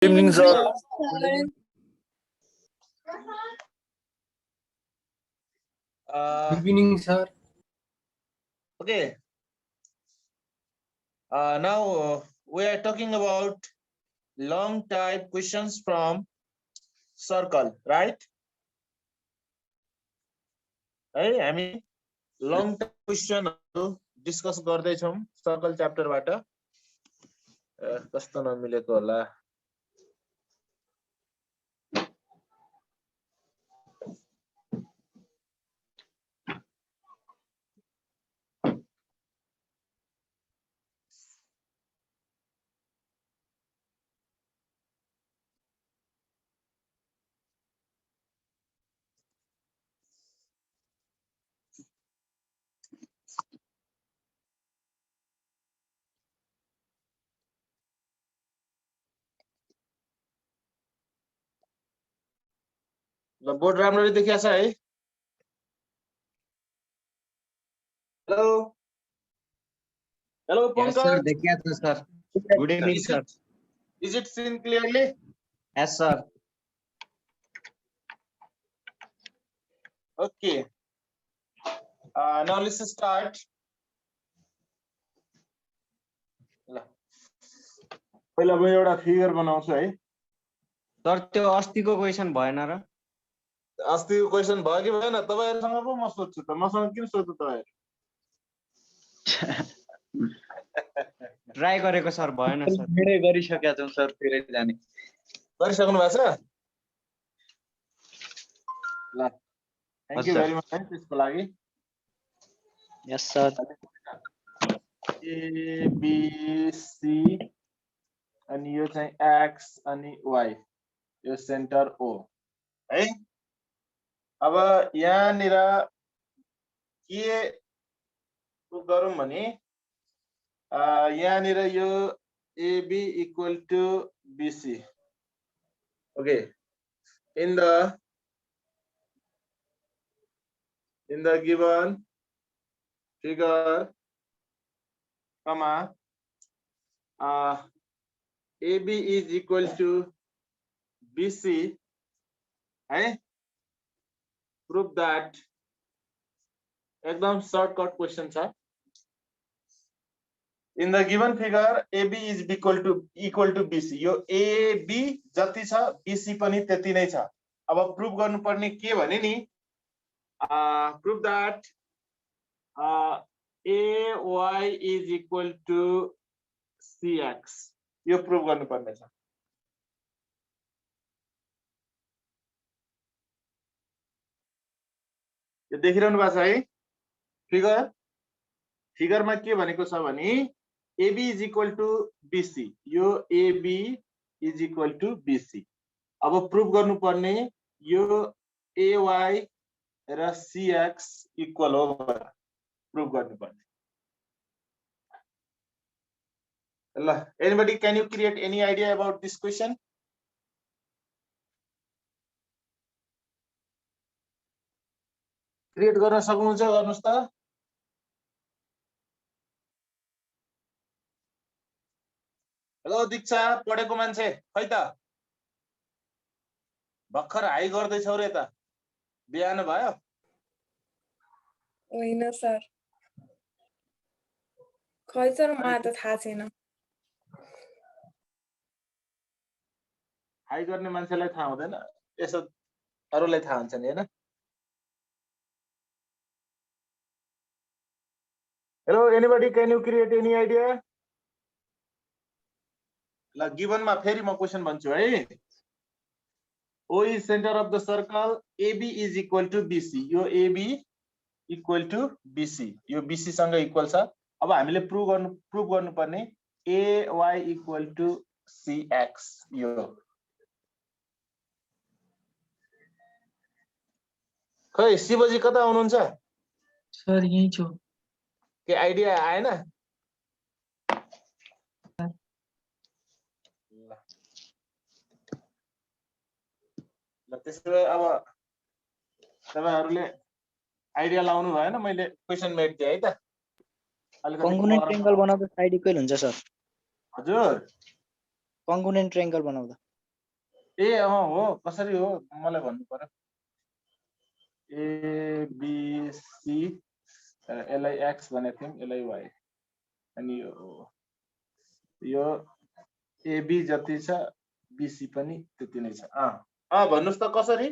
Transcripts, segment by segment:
Good evening, sir. Uh, Good evening, sir. okay. Now we are talking about long type questions from circle, right? है हामी long type question discuss गर्दै छौं circle च्याप्टरबाट कस्तो नमिलेको होला ल बोर्ड राम्ररी देखिया छ है hello hello Yes, sir. Pankaj देखिए तो sir. Good evening, sir. Is it seen clearly? Yes, sir. Okay. Now let's start. ल पहिला म एउटा फिगर बनाउँछु है Sir, त्यो अस्तिको क्वेशन भएन र? अस्तिको क्वेशन भयो कि भएन तपाईहरुसँग पो म सोध्छु त मसँग किन सोध्नु तपाईहरु ट्राई गरेको सर भएन सर. निर्णय गरिसकेका छौं सर फेरि जाने गरिसक्नु भएको छ ल थ्यांक यू हजुर। भेरी मच है त्यसको लागि यस सर ए बी सी अनि यो चाहिँ एक्स अनि वाई यो सेन्टर ओ है अब यहाँनिर के गरौँ भने यहाँनिर यो AB equal to BC. Okay. In the given figure, comma, AB is equal to BC. Hey, prove that. एकदम shortcut question sir. In the given figure, AB is equal to BC. यो AB जति छ BC पनि त्यति नै छ. अब prove गर्नुपर्ने के भने नि prove that AY is equal to CX. यो प्रुभ गर्नुपर्ने छ. यो देखिरहनु भएको छ है फिगर फिगरमा के भनेको छ भने AB is equal to BC. यो AB is equal to BC. अब प्रुभ गर्नुपर्ने यो AY र CX इक्वल हो प्रुभ गर्नुपर्ने ल anybody can you create any idea about this question create गर्न सक्नुहुन्छ गर्नुस् त हेलो दीक्षा पढेको मान्छे खै त भर्खर हाई गर्दै छौ रे त बिहान भयो होइन सर खै सर मलाई त थाहा छैन हाई गर्ने मान्छेलाई थाहा हुँदैन यसो अरूलाई थाहा हुन्छ नि हैन hello anybody can you create any idea ल गिवन मा फेरि म क्वेशन भन्छु है O is center of the circle AB is equal to BC यो AB equal to BC यो BC सँग इक्वल छ अब हामीले प्रुभ गर्नुपर्ने AY equal to CX यो खै शिवजी कता हुनुहुन्छ सर यही छु. के आइडिया आएन ल त्यसो भए अब तपाईहरुले आइडिया लाउनु भएन मैले क्वेशन मेड दिए है त कङ्गुनेन्ट ट्रायंगल बनाउँदा साइड इक्वल हुन्छ सर हजुर कङ्गुनेन्ट ट्रायंगल बनाउँदा ए हो कसरी हो मलाई भन्नु पर्यो एबिसी यसलाई एक्स भनेको थियौँ यसलाई वाइ अनि यो एबी जति छ बिसी पनि त्यति नै छ भन्नुस् त कसरी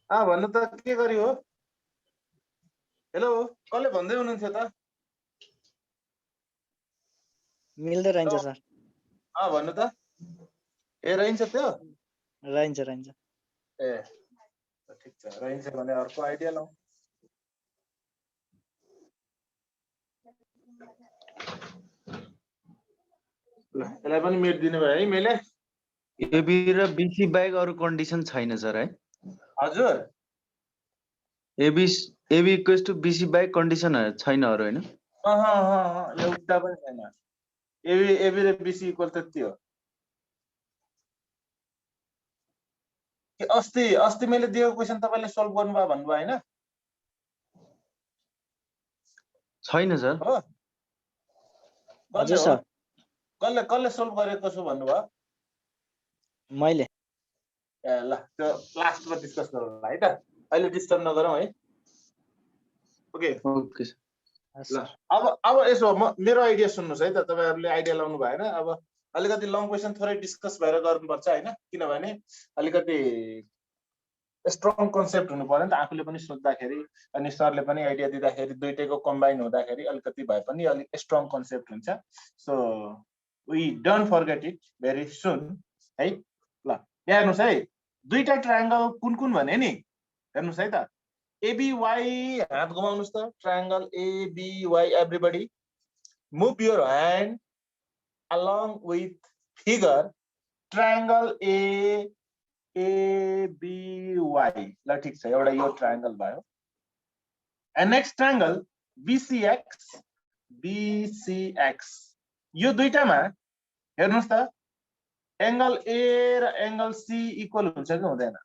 भन्नु त के गरी हो हेलो कसले भन्दै हुनुहुन्थ्यो त मिल्दै रहन्छ सर भन्नु त ए रहन्छ त्यो रहन्छ ए ठिक छ रहन्छ भने अर्को आइडिया लौ ल यसलाई पनि मेट दिनु भयो है मैले एबी र बीसी बाहेक अरू कन्डिसन छैन सर है हजुर एबी इक्वल्स टु बीसी बाहेक कन्डिसनहरु छैन अरू हैन एउटा पनि छैन एबी र बीसी इक्वल त्यति हो अस्ति मैले दिएको क्वेशन तपाईले सल्भ गर्नुभयो भन्नुभयो हैन छैन सर हो हजुर सर कसले सल्भ गरेको छु भन्नुभयो मैले ए ल त्यो लास्टमा डिस्कस गरौँ है त अहिले डिस्टर्ब नगरौँ है ओके ओके ल अब यसो मेरो आइडिया सुन्नुस् है त तपाईहरुले आइडिया लाउनु भएन अब अलिकति लङ क्वेशन थोरै डिस्कस भएर गर्नुपर्छ हैन किनभने अलिकति स्ट्रङ कन्सेप्ट हुनु पर्यो नि त आफूले पनि सोच्दाखेरि अनि सरले पनि आइडिया दिँदाखेरि दुईटैको कम्बाइन हुँदाखेरि अलिकति भए पनि अलिक स्ट्रङ कन्सेप्ट हुन्छ so we don't forget it very soon है ल यहाँ हेर्नुस् है दुईटा ट्रायंगल कुन भने नि हेर्नुस् है त एबीवाई हात घुमाउनुस् त triangle ABY everybody move your hand along with figure triangle ABY ल ठीक छ एउटा यो ट्रायंगल भयो and next triangle BCX यो दुईटामा हेर्नुस् त एंगल A र एंगल C इक्वल हुन्छ कि हुँदैन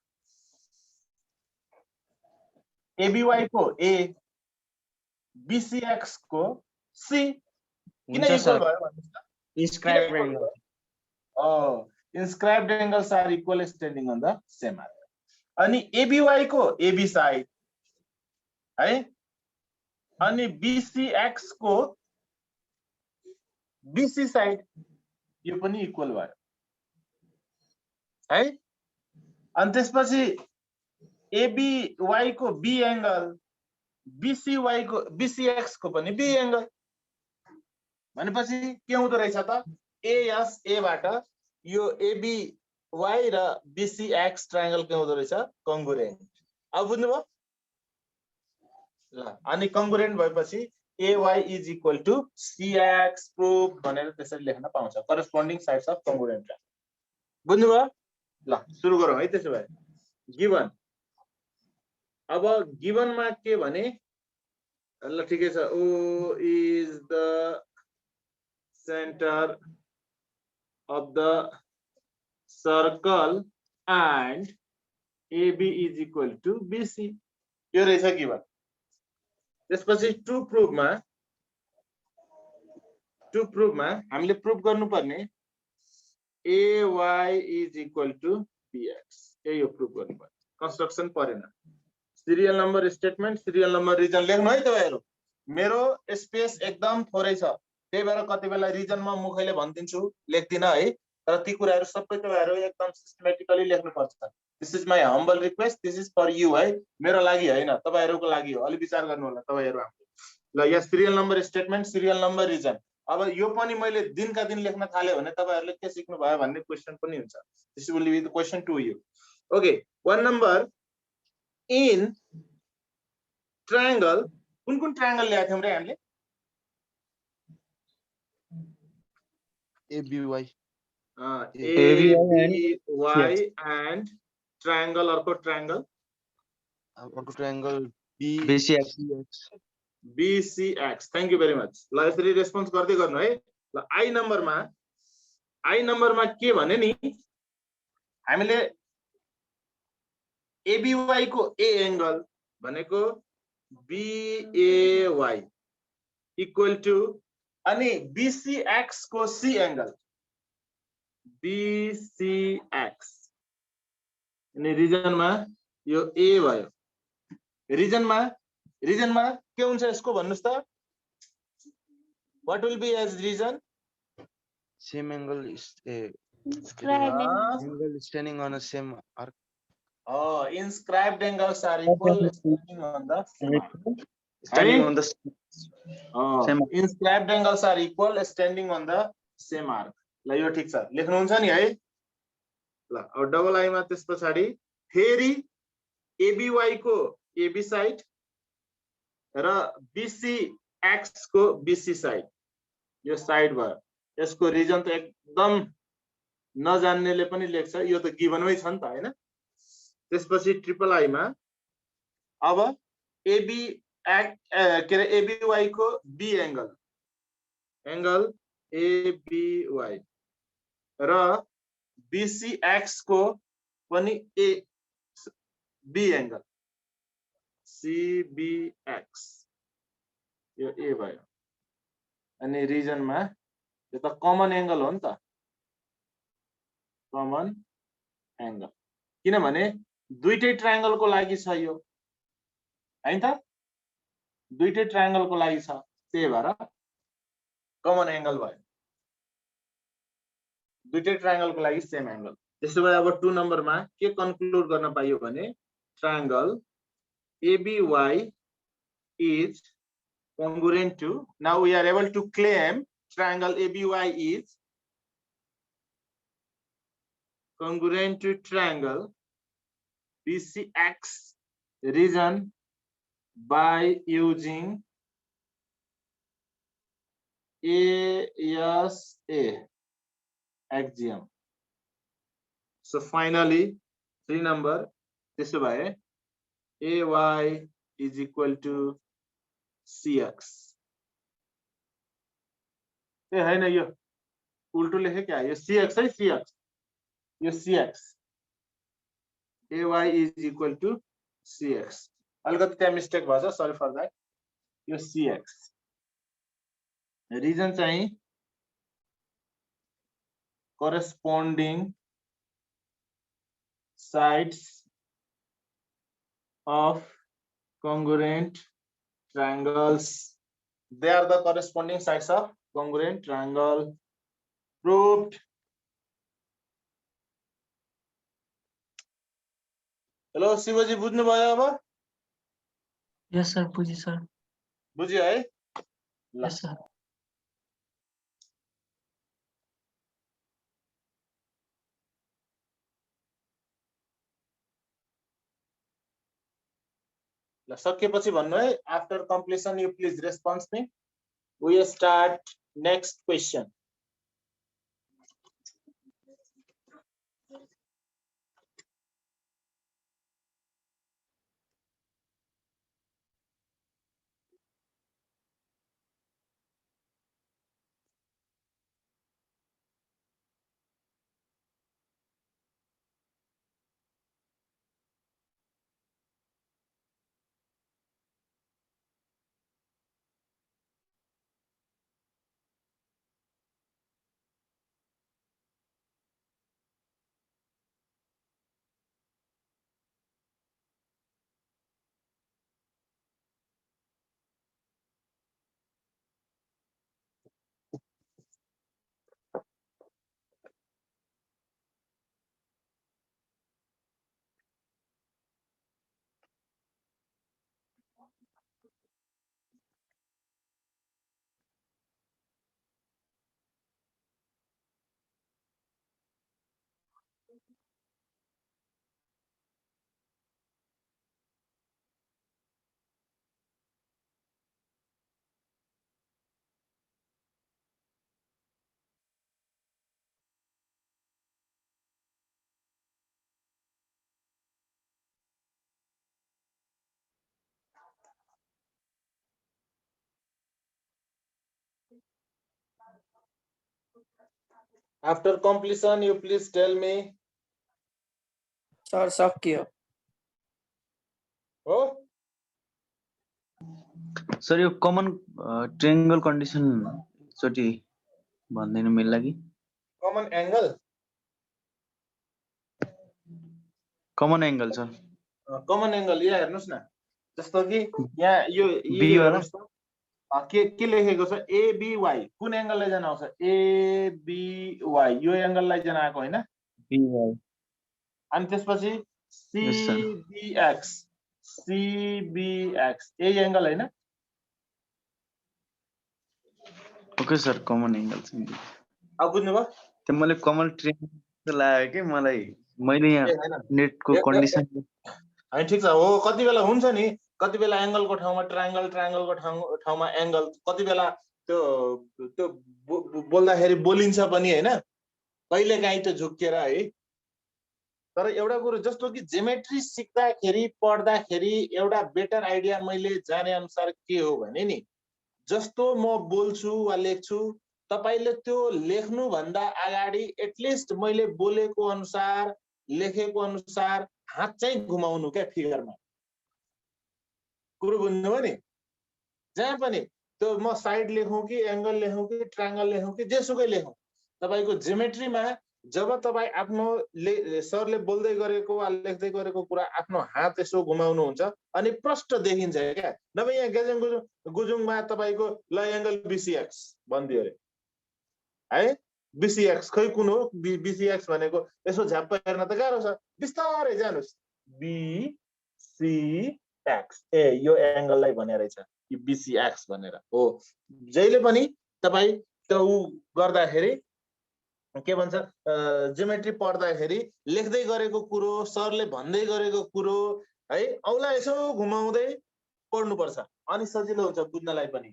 ABY को A BCX को C किन इक्वल भयो भन्नुस् त inscribed angle inscribed angles are equal standing on the same angle अनि ABY को AB side है अनि BCX को BC side यो पनि इक्वल भयो है अनि त्यसपछि ABY को B एंगल BCY को BCX को पनि B एंगल भनेपछि के हुँदो रहेछ त एएस ए बाट यो एबीवाई र बीसीएक्स ट्रायंगल के हुँदो रहेछ कंग्रुएन्ट अब बुझ्नुभयो ल अनि कंग्रुएन्ट भएपछि AY is equal to CX proof भनेर त्यसरी लेख्न पाउँछ corresponding sides of congruent triangle बुझ्नुभयो ल सुरु गरौँ है त्यसो भए गिवन अब गिवनमा के भने ल ठिकै छ ओ is the center of the circle and AB is equal to BC यो रहेछ गिवन त्यसपछि टु प्रुफमा हामीले प्रुफ गर्नुपर्ने AY is equal to BX यो प्रुफ गर्नुपर्छ कन्स्ट्रक्सन परेन serial number statement serial number reason लेख्नु है तपाईहरु मेरो स्पेस एकदम थोरै छ त्यही भएर कति बेला रिजनमा मुखैले भन्दिन्छु लेख्दिन है तर ती कुराहरु सबै तपाईहरु एकदम सिस्टमेटिकली लेख्नु पर्छ this is my humble request this is for you है मेरो लागि हैन तपाईहरुको लागि हो अलि विचार गर्नु होला तपाईहरु हाम्रो ल यहाँ serial number statement serial number reason अब यो पनि मैले दिनका दिन लेख्न थाले भने तपाईहरुले के सिक्नु भयो भन्ने क्वेशन पनि हुन्छ this will be the question to you okay one number in triangle कुन ट्रायंगल ल्याएको थियौ रे हामीले ABY ABY and triangle अर्को triangle BCX thank you very much ल यसरी रेस्पोन्स गर्दै गर्नु है ल आई नम्बरमा के भने नि हामीले ABY को A एंगल भनेको BAY इक्वल टु अनि BCX को C एंगल BCX अनि रिजनमा यो A भयो रिजनमा के हुन्छ यसको भन्नुस् त what will be as region Same angle is Inscribed angle standing on a same arc. inscribed angles are equal standing on the same arc Standing on the same arc. inscribed angles are equal standing on the same arc ल यो ठीक छ लेख्नुहुन्छ नि है ल अब double I मा त्यसपछि फेरि ABY को AB साइड र BCX को BC साइड यो साइड भयो यसको रिजन त एकदम नजान्नेले पनि लेख्छ यो त गिभनमै छ नि त हैन त्यसपछि ट्रिपल आई मा अब AB के रे ABY को B एंगल ABY र BCX को पनि B एंगल CBX यो A भयो अनि रिजन मा यो त कमन एंगल हो नि त कमन एंगल किनभने दुईटै ट्रायंगल को लागि छ यो हैन त दुईटै ट्रायंगल को लागि छ त्यही भएर कमन एंगल भयो दुईटै ट्रायंगल को लागि सेम एंगल त्यसो भए अब 2 नम्बर मा के कन्क्लुड गर्न पाइयो भने triangle ABY is congruent to now we are able to claim triangle ABY is congruent to triangle BCX region by using ASA axiom. So finally 3 number त्यसो भए AY is equal to CX ए हैन यो उल्टो लेखे क्या यो CX है CX यो CX AY is equal to CX अलिकति त्यहाँ मिस्टेक भएछ सरी फर दैट यो CX रिजन चाहिँ corresponding sides of congruent triangles they are the corresponding sides of congruent triangle proved hello Shivji बुझ्नु भयो अब यस सर बुझी सर बुझ्यो है ल यस सर ल सकेपछि भन्नु है after completion you please response me we start next question after completion you please tell me sir सकियो हो सर यो कमन ट्रायंगल कन्डिसन चोटी भन्दिनु मिल्ला कि common angle common angle sir common angle यहाँ हेर्नुस् न जस्तो कि यहाँ यो B वाला? हेर्नुस् त के लेखेको छ एबीवाई कुन एंगल लैजान आउँछ एबीवाई यो एंगल लैजान आएको हैन अनि त्यसपछि Yes, sir. सीबीएक्स यही एंगल हैन ओके सर कमन एंगल अब बुझ्नुभयो त्यो मैले कमन ट्रियाङ्गल लाग्यो कि मलाई मैले यहाँ ए हैन नेटको कन्डिसन हैन ठिक छ हो कति बेला हुन्छ नि कति बेला एंगलको ठाउँमा ट्रायंगलको ठाउँमा एंगल कति बेला त्यो त्यो बोल्दाखेरि बोलिन्छ पनि हैन कहिलेकाहीँ त्यो झुक्केर है तर एउटा कुरो जस्तो कि जियोमेट्री सिक्दाखेरि पढ्दाखेरि एउटा बेटर आइडिया मैले जाने अनुसार के हो भने नि जस्तो म बोल्छु वा लेख्छु तपाईले त्यो लेख्नु भन्दा अगाडि एटलिस्ट मैले बोलेको अनुसार लेखेको अनुसार हात चाहिँ घुमाउनु क्या फिगरमा कुरो बुझ्नुभयो नि जहाँ पनि त्यो म साइड लेखौं कि एंगल लेखौं कि ट्रायंगल लेखौं कि जेसुकै लेखौं तपाईको जियोमेट्रीमा जब तपाई आफ्नो सरले बोल्दै गरेको वा लेख्दै गरेको कुरा आफ्नो हात यसो घुमाउनु हुन्छ अनि प्रष्ट देखिन्छ क्या नभए यहाँ गेजङ गुजुङमा तपाईको ल एंगल बीसीएक्स भन्दियो रे है बीसीएक्स खै कुन हो बीसीएक्स भनेको यसो झ्याप्प हेर्न त गाह्रो छ बिस्तारै जानुस् बीसीएक्स ए यो एंगललाई भने रहेछ यो बीसीएक्स भनेर हो जहिले पनि तपाई त्यो गर्दाखेरि के भन्छ जियोमेट्री पढ्दाखेरि लेख्दै गरेको कुरो सरले भन्दै गरेको कुरो है औला यसो घुमाउँदै पढ्नु पर्छ अनि सजिलो हुन्छ बुझ्नलाई पनि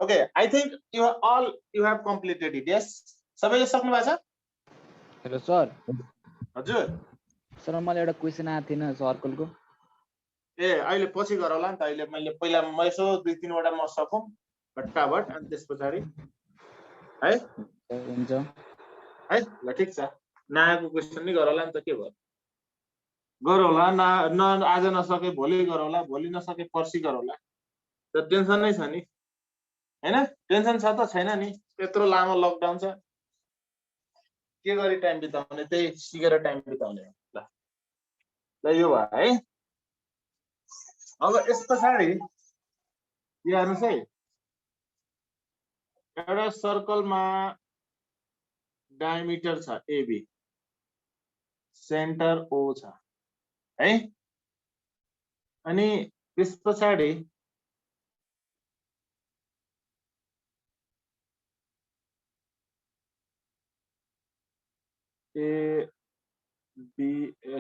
okay I think you have completed it yes सबैले सक्नु भएको छ हेलो सर हजुर सर मलाई एउटा क्वेशन आएको थिएन सर्कलको ए अहिले पछि गरौँला नि त अहिले मैले पहिला म यसो 2-3 वटा म सकौं फटाफट अनि त्यसपछि है हुन्छ है ल ठीक छ नआएको क्वेशन नै गरौँला नि त के भयो गरौँला न आज नसके भोलि गरौँला भोलि नसके पर्सि गरौँला त टेन्सन नै छ नि हैन टेन्सन छ त छैन नि त्यत्रो लामो लकडाउन छ के गरी टाइम बिताउने त्यही सिकेर टाइम बिताउने ल ल यो भयो है अब यस पछाडि यो हेर्नुस् है एउटा सर्कलमा डायमिटर छ एबी सेन्टर ओ छ है अनि त्यस पछाडि ए बी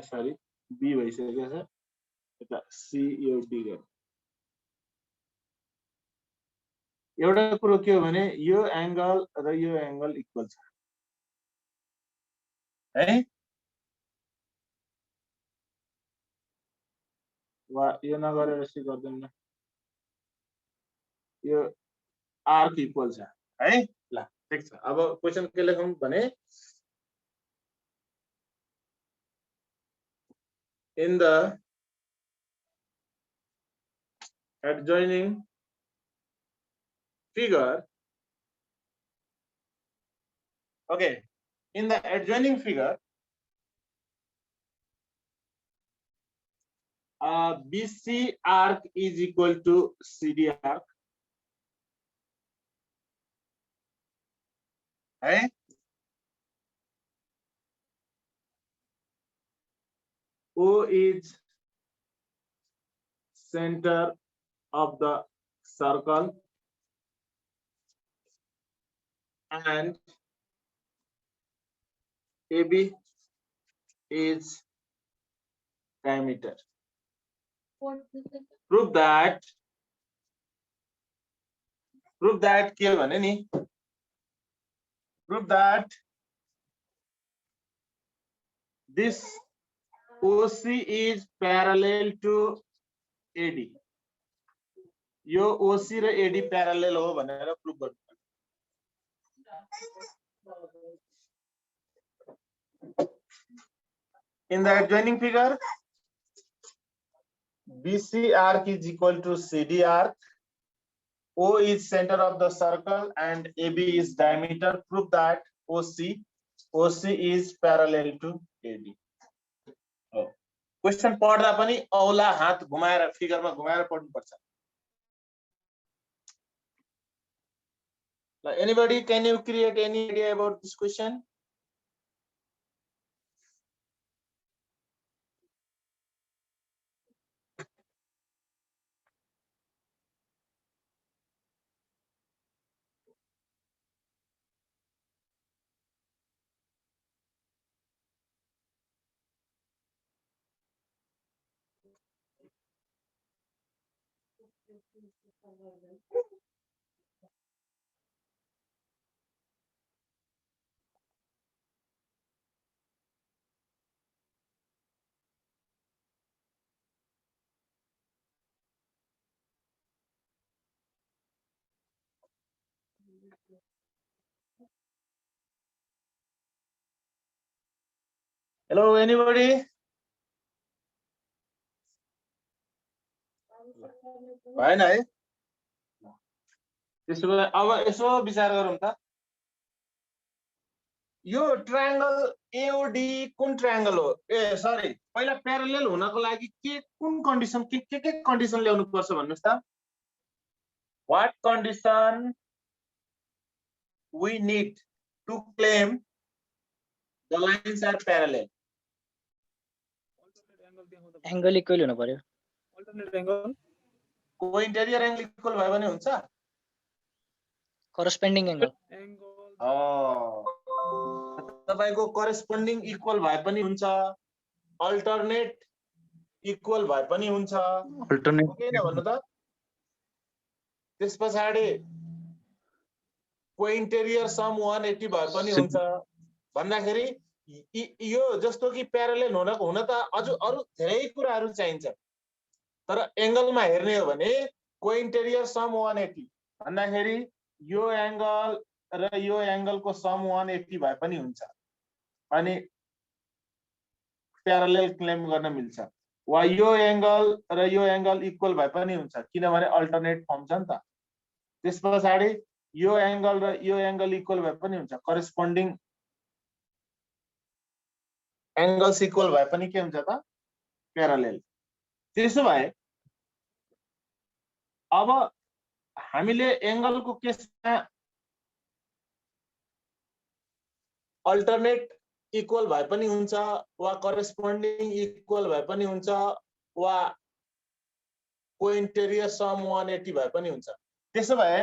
सरी बी भइसकेको छ यता सी यो डी गर्नु एउटा कुरो के हो भने यो एंगल र यो एंगल इक्वल छ है वा यो नगरेर सी गर्दैन यो आर्क इक्वल छ है ल ठीक छ अब क्वेशन के लेखौं भने in the adjoining figure okay in the adjoining figure BC arc is equal to CD arc hey O is center of the circle and AB is diameter. Prove that के भने नि prove that this OC is parallel to AD. यो OC र AD parallel हो भनेर prove गर्नु। In the adjoining figure, BC arc is equal to CD arc. O is center of the circle and AB is diameter. Prove that OC is parallel to AD. Oh. Question पढ्दा पनि औला हात घुमाएर फिगरमा घुमाएर पढ्नुपर्छ। Anybody, can you create any idea about this question? Hello, anybody? भएन है? त्यसो भए अब यसो विचार गरौँ त। यो ट्रायंगल एओडी कुन ट्रायंगल हो? ए सरी, पहिला प्यारालेल हुनको लागि के कुन कन्डिसन के कन्डिसन ल्याउनु पर्छ भन्नुस् त? What condition we need to claim the lines are parallel? Angle equal हुनु पर्यो। अल्टरनेट एंगल को इंटेरियर एंगल इक्वल भयो भने हुन्छ? Corresponding angle. तपाईको करेस्पोन्डिङ इक्वल भए पनि हुन्छ, अल्टरनेट इक्वल भए पनि हुन्छ। अल्टरनेट ओके न भन्नु त? त्यसपछि को इंटेरियर सम 180 भए पनि हुन्छ भन्दाखेरि यो जस्तो कि प्यारालेल हुन त अझ अरु धेरै कुराहरु चाहिन्छ। तर एंगलमा हेर्ने हो भने को इंटेरियर सम 180 भन्दाखेरि यो एंगल र यो एंगलको सम 180 भए पनि हुन्छ अनि प्यारालेल क्लेम गर्न मिल्छ। वा यो एंगल र यो एंगल इक्वल भए पनि हुन्छ किनभने अल्टरनेट फर्म छ नि त। त्यसपछि यो एंगल र यो एंगल इक्वल भए पनि हुन्छ, करेस्पोन्डिङ एंगल्स इक्वल भए पनि के हुन्छ त? प्यारालेल। त्यसो भए अब हामीले एंगलको केसमा अल्टरनेट इक्वल भए पनि हुन्छ वा करेस्पोन्डिङ इक्वल भए पनि हुन्छ वा को इंटेरियर सम 180 भए पनि हुन्छ। त्यसो भए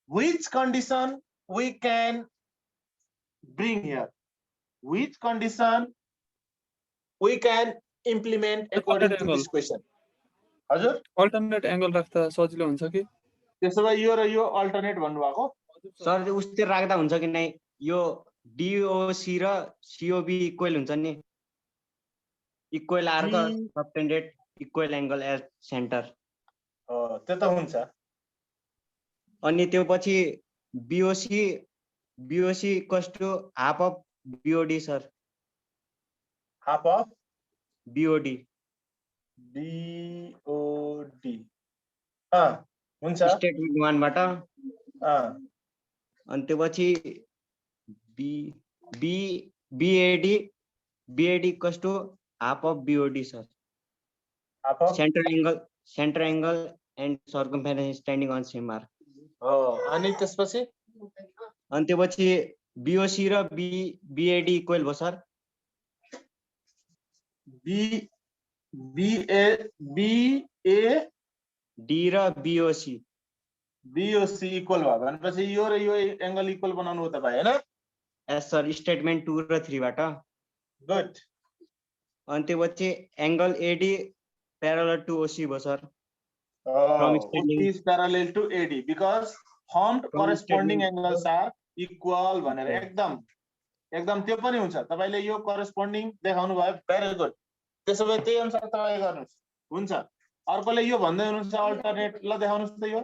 which condition we can bring here? Which condition we can implement according to this question? हजुर अल्टरनेट एंगल राख्दा सजिलो हुन्छ कि? त्यसो भए यो र यो अल्टरनेट भन्नुभएको? सर उस्तै राख्दा हुन्छ कि नै? यो DOC र COB इक्वल हुन्छ नि, equal arc subtended equal angle at centre. त्यो त हुन्छ। अनि त्यो पछि BOC equals to half of BOD sir. Half of BOD हुन्छ स्टेटमेन्ट 1 बाट। अनि त्यो पछि BAD equals to half of BOD sir. Half of centre angle and circumference standing on same arc. अनि त्यसपछि अनि त्यो पछि BOC र BAD इक्वल भयो सर। BAD र BOC इक्वल भयो भनेपछि यो र यो एंगल इक्वल बनाउनु हो तपाईं हैन? एस सर, स्टेटमेन्ट 2 र 3 बाट। गुड। अनि त्यो पछि angle AD parallel to OC भयो sir. OC is parallel to AD because formed corresponding angles are equal भनेर एकदम त्यो पनि हुन्छ। तपाईले यो करेस्पोन्डिङ देखाउनु भयो, भेरी गुड। त्यसो भए त्यही अनुसार तपाई गर्नुस्, हुन्छ। अर्कोले यो भन्दै हुनुहुन्छ अल्टरनेट, ल देखाउनुस् त यो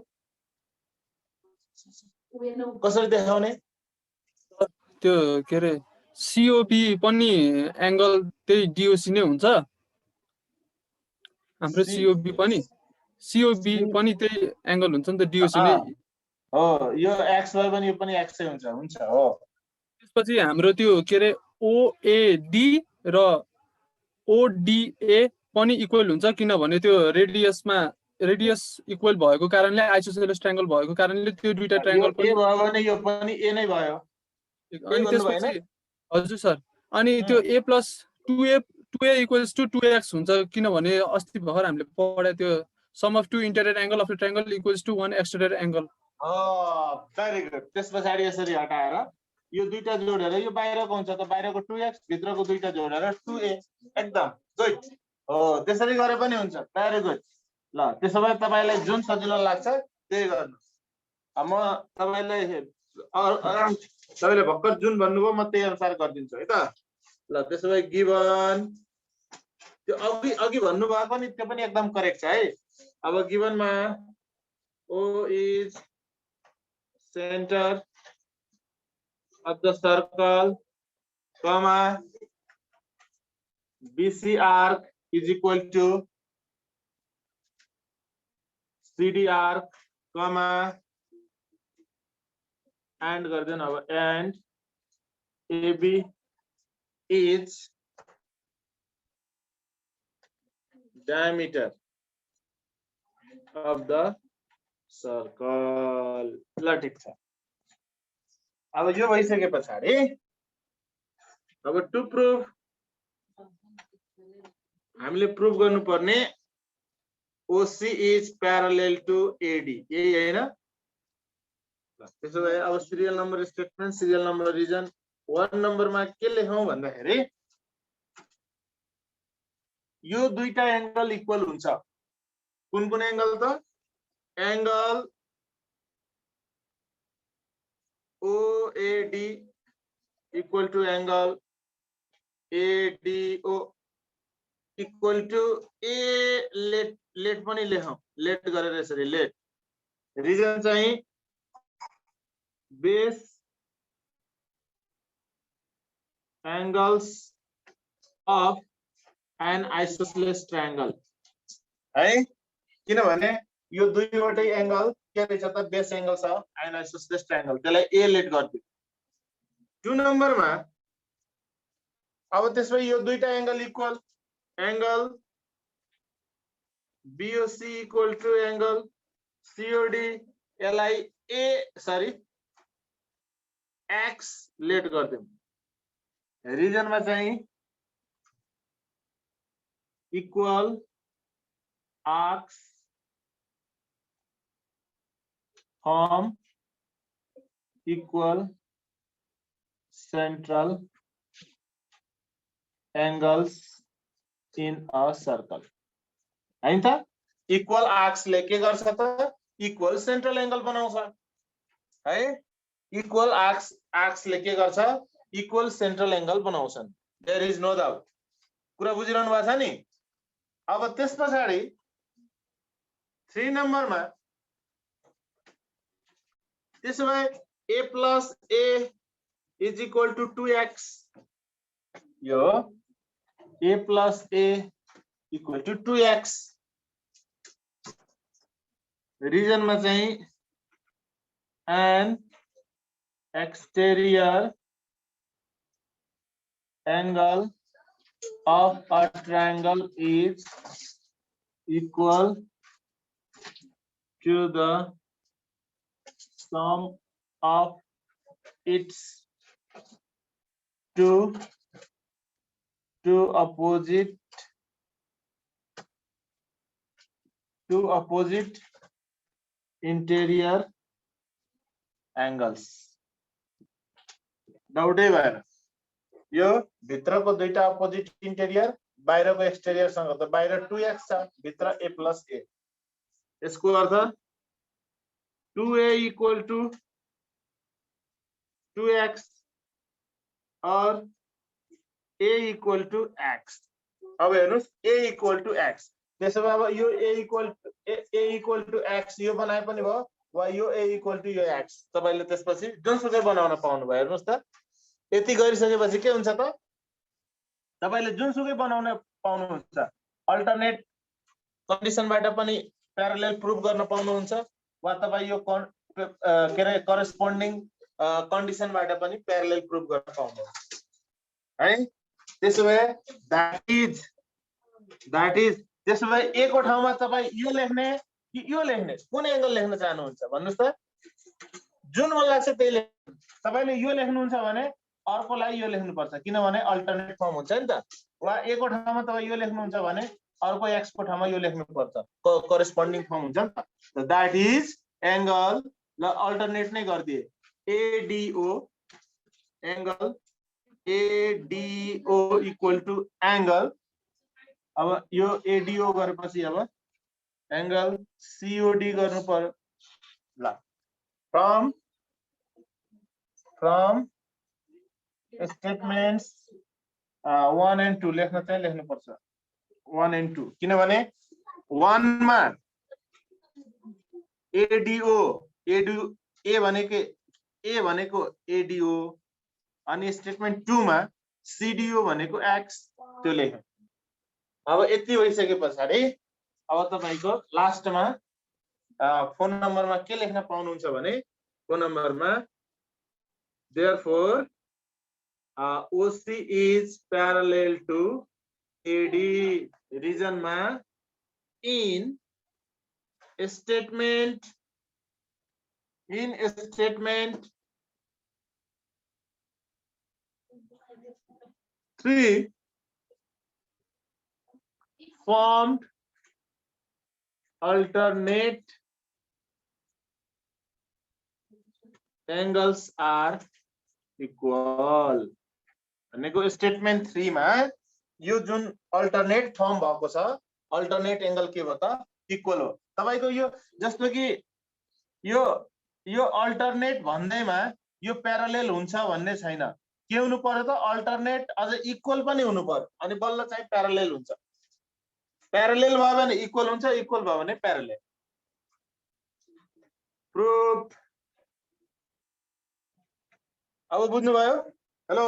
कसरी देखाउने? त्यो के रे COB पनि एंगल त्यही DOC नै हुन्छ। हाम्रो COB पनि त्यही एंगल हुन्छ नि त, DOC नै हो। यो x भए पनि यो पनि x नै हुन्छ हो। त्यसपछि हाम्रो त्यो के रे OAD र ODA पनि इक्वल हुन्छ किनभने त्यो रेडियस इक्वल भएको कारणले आइसोसेलेस ट्रायंगल भएको कारणले त्यो दुईटा यो ट्रायंगल ए भयो भने यो पनि ए नै भयो। अनि भन्नु भएन? त्यसपछि हजुर सर अनि त्यो a plus 2a equals to 2x हुन्छ किनभने अस्ति भर्खर हामीले पढायो त्यो sum of two interior angle of the triangle equals to 1 exterior angle. Very good. त्यस पछाडि यसरी हटाएर यो दुईटा जोडेर यो बाहिरको हुन्छ त बाहिरको 2x भित्रको दुईटा जोडेर 2a एकदम गुड हो। त्यसरी गरे पनि हुन्छ। Very good. ल त्यसो भए तपाईलाई जुन सजिलो लाग्छ त्यही गर्नुस्। म तपाईलाई तपाईले भक्कर जुन भन्नुभयो म त्यही अनुसार गरिदिन्छु है त। ल त्यसो भए गिवन त्यो अघि भन्नुभएको नि त्यो पनि एकदम करेक्ट छ है। अब गिवनमा O is center of the circle, comma BC arc is equal to CD arc, comma and garden and AB is diameter of the circle. ल ठीक छ। अब यो भइसके पछाडि अब टु प्रुभ हामीले प्रुभ गर्नुपर्ने OC is parallel to AD यही हैन। त्यसो भए अब serial number statement serial number reason 1 नम्बरमा के लेखौं भन्दाखेरि यो दुईटा एंगल इक्वल हुन्छ। कुन कुन एंगल त angle OAD equal to angle ADO equal to A let पनि लेखौं। लेट गरेर यसरी लेट रिजन चाहिँ base angles of an isosceles triangle है। किनभने यो दुईवटै एंगल के रहेछ त बेस एंगल छ एन आइसोसेलेस ट्रायंगल त्यसलाई ए लेट गर्दियो। 2 नम्बरमा अब त्यसमै यो दुईटा angle equal angle BOC equal to angle COD यसलाई ए सरी x लेट गर्दियौ। रिजनमा चाहिँ equal arcs form equal central angles in a circle हैन त। इक्वल आर्क्स ले के गर्छ त इक्वल सेन्ट्रल एंगल बनाउँछ है। इक्वल आर्क्स ले के गर्छ इक्वल सेन्ट्रल एंगल बनाउँछन्। There is no doubt. कुरा बुझिरहनु भएको छ नि। अब त्यस पछाडि 3 नम्बरमा त्यसो भए a plus a is equal to 2x यो a plus a equal to 2x रिजनमा चाहिँ an exterior angle of a triangle is equal to the sum of its two opposite interior angles। डाउटै भएन। यो भित्रको दुईटा अपोजिट इंटेरियर बाहिरको exterior सँग त बाहिर 2x छ भित्र a plus a। यसको अर्थ 2a equal to 2x और a equal to x। अब हेर्नुस् a equal to x त्यसो भए अब यो a equal to x यो बनाए पनि भयो वा यो a equal to यो x तपाईले त्यसपछि जुनसुकै बनाउन पाउनु भयो। हेर्नुस् त यति गरिसकेपछि के हुन्छ त तपाईले जुनसुकै बनाउन पाउनुहुन्छ। अल्टरनेट कन्डिसनबाट पनि प्यारलल प्रुफ गर्न पाउनुहुन्छ वा तपाई यो के रे करेस्पोन्डिङ कन्डिसनबाट पनि प्यारलल प्रुफ गर्न पाउनुहुन्छ है। त्यसो भए दैट इज द्याट इज त्यसो भए ए को ठाउँमा तपाईँ यो लेख्ने कि यो लेख्ने कुन एङ्गल लेख्न चाहनुहुन्छ भन्नुहोस् त जुन मन लाग्छ त्यही लेख्नु तपाईले यो लेख्नुहुन्छ भने अर्कोलाई यो लेख्नुपर्छ किनभने अल्टरनेट फर्म हुन्छ नि त वा ए को ठाउँमा तपाईँ यो लेख्नुहुन्छ भने अर्को एक्स को ठाउँमा यो लेख्नुपर्छ करेस्पोन्डिङ फर्म हुन्छ नि त द्याट इज एङ्गल ल अल्टरनेट नै गरिदिए एडिओ एङ्गल एडिओ इक्वल टु एङ्गल अब यो एडिओ गरेपछि अब एङ्गल सिओडी गर्नु पर्यो ल फ्रम स्टेटमेन्ट्स 1 and 2 लेख्न चाहिँ लेख्नुपर्छ 1 and 2 किनभने 1 मा एडिओ ए भनेको एडिओ अनि स्टेटमेन्ट 2 मा सिडिओ भनेको एक्स त्यो लेख्नु अब यति भइसके पछाडि अब तपाईको लास्टमा फोन नम्बरमा के लेख्न पाउनुहुन्छ भने फोन नम्बरमा therefore OC is parallel to AD region ma in statement 3 formed alternate angles are equal भनेको स्टेटमेन्ट 3 मा यो जुन अल्टरनेट फर्म भएको छ अल्टरनेट एंगल के हो त इक्वल हो तपाईको यो जस्तो कि यो अल्टरनेट भन्दैमा यो प्यारालेल हुन्छ भन्ने छैन के हुनु पर्यो त अल्टरनेट अझ इक्वल पनि हुनु पर्यो अनि बल्ल चाहिँ प्यारालेल हुन्छ प्यारालेल भयो भने इक्वल हुन्छ इक्वल भयो भने प्यारालेल प्रुफ अब बुझ्नु भयो hello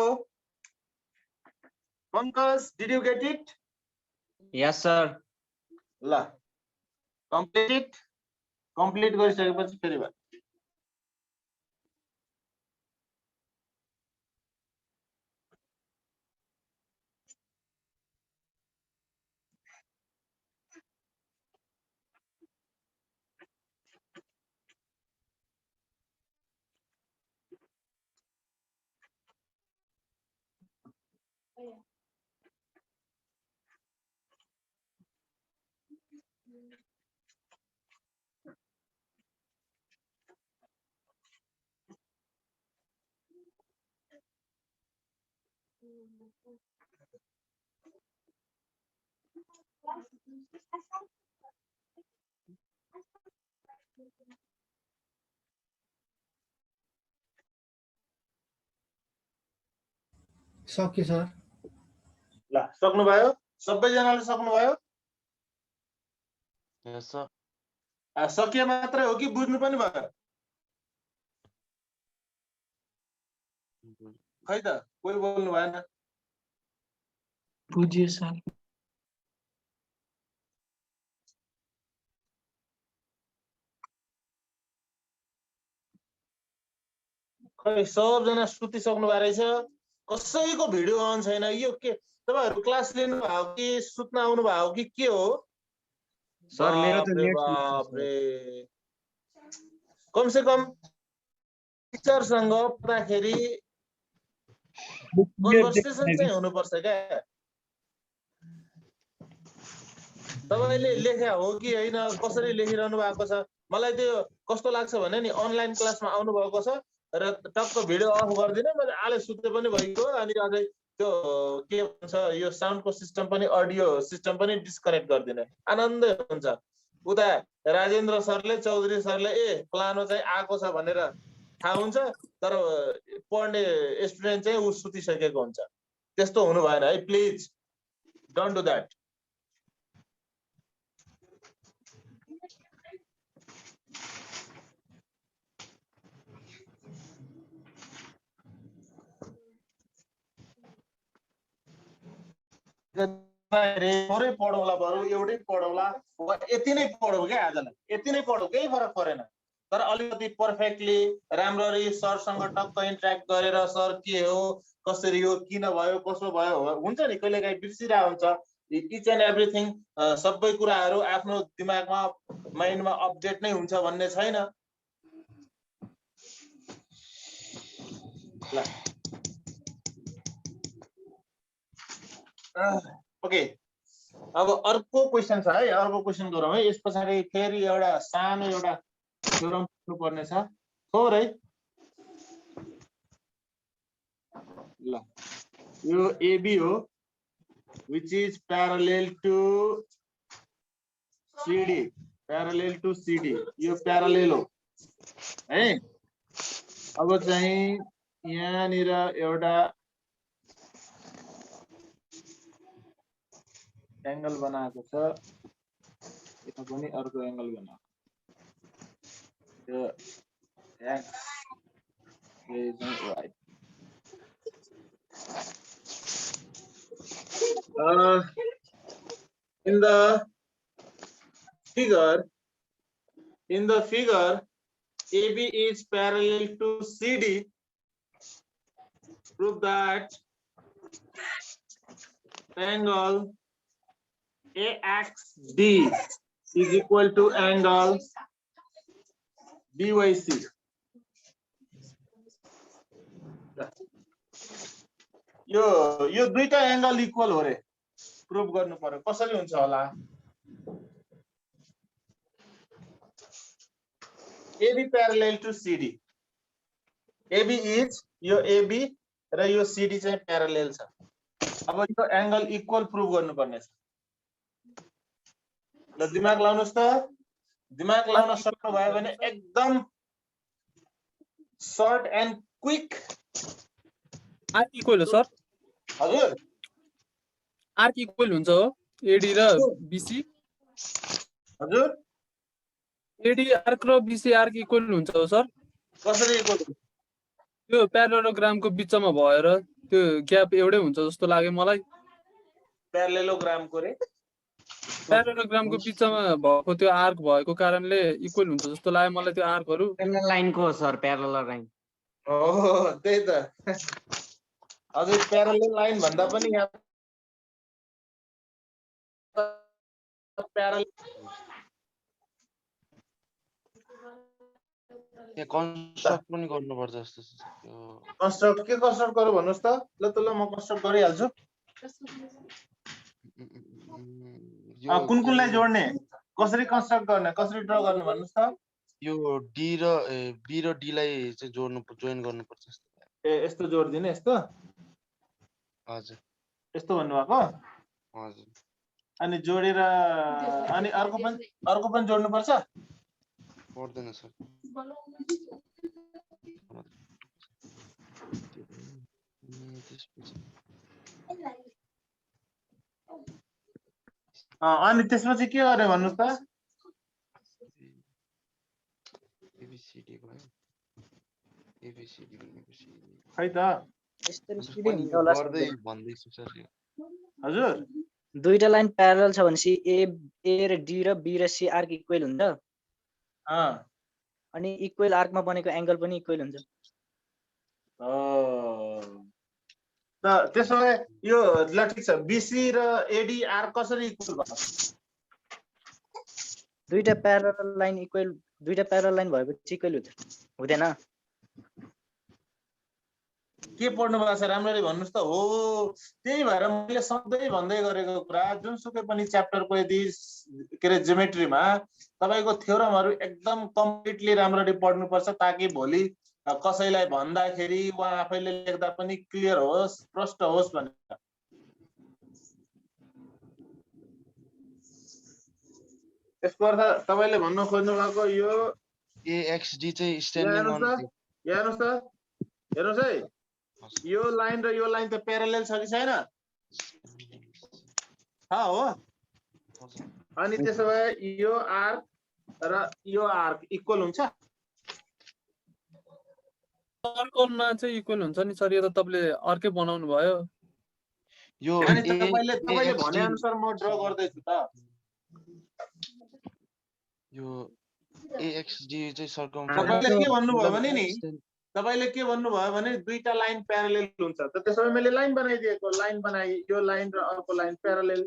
Pankaj, did you get it? Yes, sir. ल complete गरिसकेपछि फेरि भयो सक्यो सर ल सक्नुभयो सबैजनाले सक्नुभयो यस सर सकिए मात्रै हो कि बुझ्नु पनि भयो खै त कोही बोल्नु भएन बुझियो सर खै सबजना सुतिसक्नु भएको रहेछ कसैको भिडियो अन छैन यो के तपाईहरु क्लास लिनु भएको कि सुत्न आउनु भएको कि के हो सर मेरो त नेट बाप रे कम से कम टिचर सँग पढ्दाखेरि कन्भर्सेसन चाहिँ हुनुपर्छ क्या तपाईले लेख्या हो कि हैन कसरी लेखिरहनु भएको छ मलाई त्यो कस्तो लाग्छ भने नि अनलाइन क्लासमा आउनु भएको छ र टक्क भिडियो अफ गर्दिन म आले सुत्ते पनि भइगयो अनि अझै त्यो के भन्छ यो साउन्डको सिस्टम पनि अडियो सिस्टम पनि डिस्कनेक्ट गर्दिन आनन्दै हुन्छ उता राजेन्द्र सरले चौधरी सरले प्लानो चाहिँ आको छ भनेर थाहा हुन्छ तर पढ्ने स्टुडेन्ट चाहिँ उ सुतिसकेको हुन्छ त्यस्तो हुनु भएन है प्लिज डोन्ट डु दैट थोरै पढौला बरु एउटै पढौला यति नै पढौ क्या आजलाई यति नै पढौ केही फरक परेन तर अलिकति पर्फेक्टली राम्ररी सरसँग टक्क इन्टरेक्ट गरेर सर के हो कसरी हो किन भयो कसो भयो हुन्छ नि कहिलेकाहीँ बिर्सिरहेको हुन्छ इच एन्ड एभ्रिथिङ सबै कुराहरू आफ्नो दिमागमा माइन्डमा अपडेट नै हुन्छ भन्ने छैन। ल ओके, अब अर्को क्वेसन छ है, अर्को क्वेसन गरौँ है। यस पछाडि फेरि एउटा सानो एउटा थ्योरम पढ्नु पर्ने छ थोरै। ल यो एबी हो which is parallel to CD, parallel to CD, यो प्यारालेल हो है। अब चाहिँ यहाँनिर एउटा एंगल बनाएको छ, यहाँ पनि अर्को एंगल बनाएको यो x यो चाहिँ y। In the figure AB is parallel to CD. Prove that angle AXD is equal to angle BYC. यो दुईटा एंगल इक्वल हो रे, प्रूफ गर्नु पर्यो। कसरी हुन्छ होला? AB parallel to CD, AB is यो AB र यो CD चाहिँ प्यारालेल छ। अब यो एंगल इक्वल प्रूफ गर्नु पर्ने छ। ल दिमाग लाउनुस् त, दिमाग लाउन सक्नु भयो भने एकदम short and quick. Arc equal हो सर, हजुर आर्क इक्वल हुन्छ हो एडी र बीसी। हजुर एडी आर्क र बीसी आर्क इक्वल हुन्छ हो सर। कसरी इक्वल? त्यो प्यारालोग्रामको बिचमा भएर त्यो ग्याप एउटै हुन्छ जस्तो लाग्यो मलाई। प्यारालेलोग्रामको रे, प्यारालोग्रामको बिचमा भएको त्यो आर्क भएको कारणले इक्वल हुन्छ जस्तो लाग्यो मलाई त्यो आर्कहरू। प्यारलल लाइनको हो सर, प्यारलल लाइन। हो त्यही त। हजुर प्यारालेल लाइन भन्दा पनि यहाँ प्यारालेल यहाँ कन्स्ट्रक्ट पनि गर्नुपर्छ जस्तो छ। कन्स्ट्रक्ट के कन्स्ट्रक्ट गरौँ भन्नुहोस् त? ल त ल म कन्स्ट्रक्ट गरिहाल्छु। कुन कुनलाई जोड्ने, कसरी कन्स्ट्रक्ट गर्ने, कसरी ड्र गर्ने भन्नुहोस् त? यो डी र बी र डी लाई चाहिँ जोइन गर्नुपर्छ जस्तो। ए यस्तो जोड्दिने, यस्तो? हजुर यस्तो भन्नुभएको? हजुर। अनि जोडेर अनि अर्को पनि जोड्नुपर्छ? पर्दैन सर। अनि त्यसपछि के गर्ने भन्नुहोस् त? एबीसीडी भयो, एबीसीडी खै त यसरी सिधै हुन्छ होला गर्दै भन्दैछु सर। हजुर दुईटा लाइन प्यारलल छ भनेपछि ए र डी र बी र सी आर्क इक्वल हुन्छ। अनि इक्वल आर्कमा बनेको एंगल पनि इक्वल हुन्छ। त त्यसो भए यो ल ठिक छ, बीसी र एडी आर्क कसरी इक्वल भयो? दुईटा प्यारलल लाइन भएपछि इक्वल हुँदैन। के पढ्नु भएको छ राम्ररी भन्नुहोस् त? हो त्यही भएर मैले सधैँ भन्दै गरेको कुरा, जुनसुकै पनि च्याप्टरको यदि के अरे जियोमेट्रीमा तपाईको थ्योरमहरु एकदम कम्प्लिटली राम्ररी पढ्नुपर्छ, ताकि भोलि कसैलाई भन्दाखेरि वा आफैले लेख्दा पनि क्लियर होस्, प्रष्ट होस् भनेर। यसको अर्थ तपाईले भन्न खोज्नु भएको यो AXD चाहिँ स्ट्यान्डिङ अन हेर्नुस् त, हेर्नुस् है, यो लाइन र यो लाइन त प्यारलल छ कि छैन? हो। अनि त्यसो भए यो आर्क र यो आर्क इक्वल हुन्छ? सर्कलमा चाहिँ इक्वल हुन्छ नि सर। यो त तपाईले अर्कै बनाउनु भयो। यो अनि तपाईले भने अनुसार म ड्रा गर्दै छु त। यो AXD चाहिँ तपाईले के भन्नु भयो भने नि तपाईले के भन्नुभयो भने दुईटा लाइन प्यारालेल हुन्छ त त्यसो भए मैले लाइन बनाइदिएको लाइन बनाए यो लाइन र अर्को लाइन प्यारालेल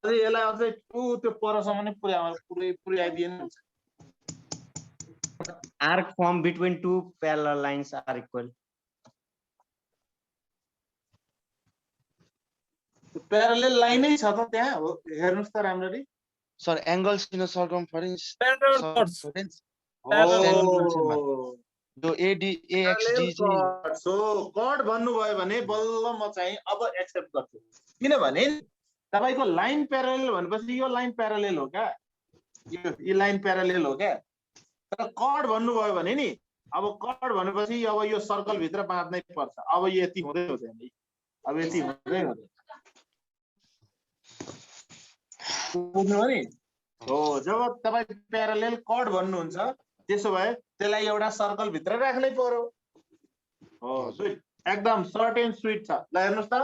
अझै यसलाई अझै त्यो परसम्म नै पुर्याइदिएन arc formed between two parallel lines are equal. प्यारालेल लाइनै छ त त्यहाँ हो हेर्नुस् त राम्ररी sir angles in circumference Parallel chords. यो एडी एएक्सडी चाहिँ सो कट भन्नुभयो भने बल्ल म चाहिँ अब एक्सेप्ट गर्छु किनभने तपाईको लाइन प्यारालेल भनेपछि यो लाइन प्यारालेल हो क्या यो लाइन प्यारालेल हो क्या तर कट भन्नुभयो भने नि अब कट भनेपछि अब यो सर्कल भित्र बाँध्नै पर्छ अब यति हुँदै हुँदैन अब यति हुँदै हुँदैन बुझ्नुभयो नि हो जब तपाई प्यारालेल कट भन्नुहुन्छ त्यसो भए त्यसलाई एउटा सर्कल भित्र राख्नै पर्यो हो एकदम सर्ट एन्ड स्वीट छ ल हेर्नुस् त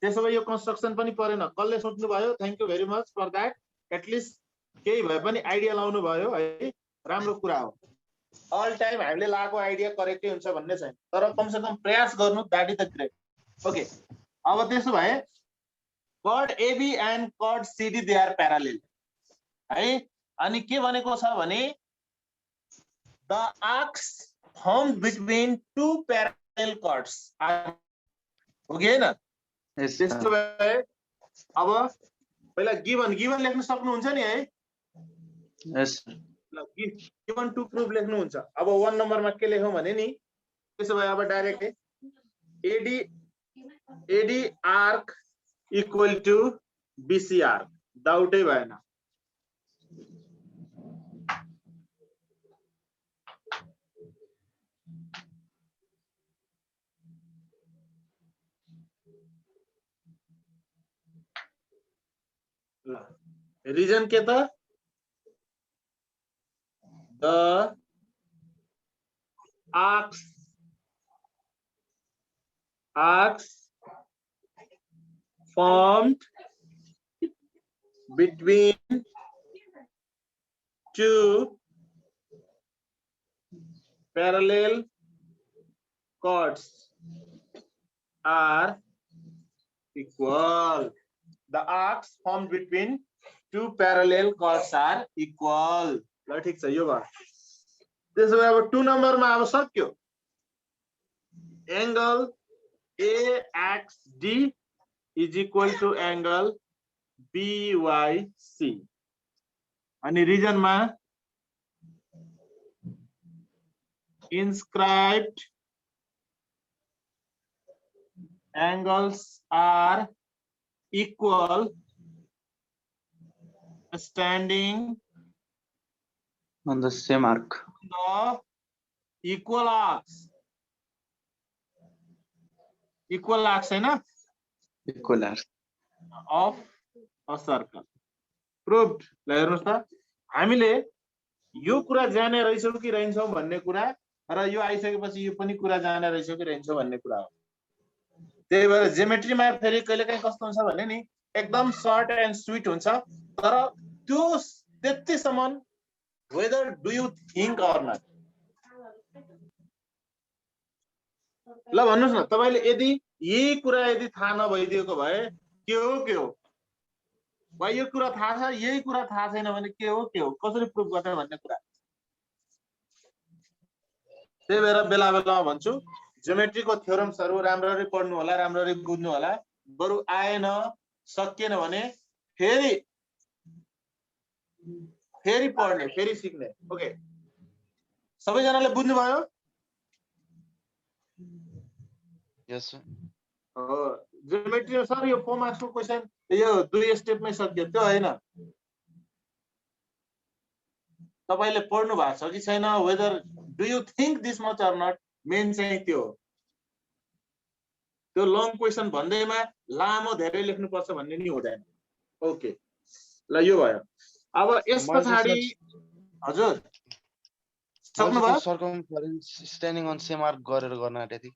त्यसो भए यो कन्स्ट्रक्सन पनि परेन कसले सोच्नु भयो thank you very much for that at least केही भए पनि आइडिया लाउनु भयो है राम्रो कुरा हो अल टाइम हामीले लागेको आइडिया करेक्टै हुन्छ भन्ने छैन तर कम से कम प्रयास गर्नु that is the great okay अब त्यसो भए cut AB and cut CD they are parallel है अनि के भनेको छ भने the arcs formed between two parallel cuts हो कि हैन त्यसो भए अब पहिला गिवन लेख्न सक्नुहुन्छ नि है यस गिवन टु प्रुफ लेख्नुहुन्छ अब 1 नम्बरमा के लेखौं भने नि त्यसो भए अब direct AD arc equal to BC arc डाउटै भएन रीजन के त the arcs formed between two parallel chords are equal. The arcs formed between two parallel chords are equal. ल ठीक छ यो भयो त्यसो भए अब 2 नम्बरमा अब सक्यो angle AXD is equal to angle BYC अनि रिजन मा inscribed angles are equal standing on the same arc. The equal arcs है ना Equal arc of a circle proved ल हेर्नुस् त हामीले यो कुरा जाने रहेछौ कि रहन्छौ भन्ने कुरा र यो आइसकेपछि यो पनि कुरा जाने रहेछौ कि रहन्छौ भन्ने कुरा हो त्यही भएर जियोमेट्रीमा फेरि कहिलेकाहीँ कस्तो हुन्छ भने नि एकदम सर्ट एन्ड स्वीट हुन्छ तर त्यो त्यतिसम्म whether do you think or not ल भन्नुस् न तपाईले यदि यही कुरा यदि थाहा नभइदिएको भए के हो वा यो कुरा थाहा छ यही कुरा थाहा छैन भने के हो कसरी प्रुफ गर्ने भन्ने कुरा त्यही भएर बेला बेलामा भन्छु जियोमेट्रीको थ्योरम्सहरु राम्ररी पढ्नु होला राम्ररी बुझ्नु होला बरु आएन सकिएन भने फेरि पढ्ने फेरि सिक्ने ओके सबैजनाले बुझ्नु भयो यस सर हो जियोमेट्री सर यो 4 मार्क्सको क्वेशन यो 2 स्टेपमै सक्यो त्यो हैन तपाईले पढ्नु भएको छ कि छैन whether do you think this much or not मेन चाहिँ त्यो लङ क्वेशन भन्दैमा लामो धेरै लेख्नु पर्छ भन्ने नि हुँदैन ओके ल यो भयो अब यस पछाडी हजुर सक्नु भयो circumference standing on same arc गरेर गर्न आँटेथि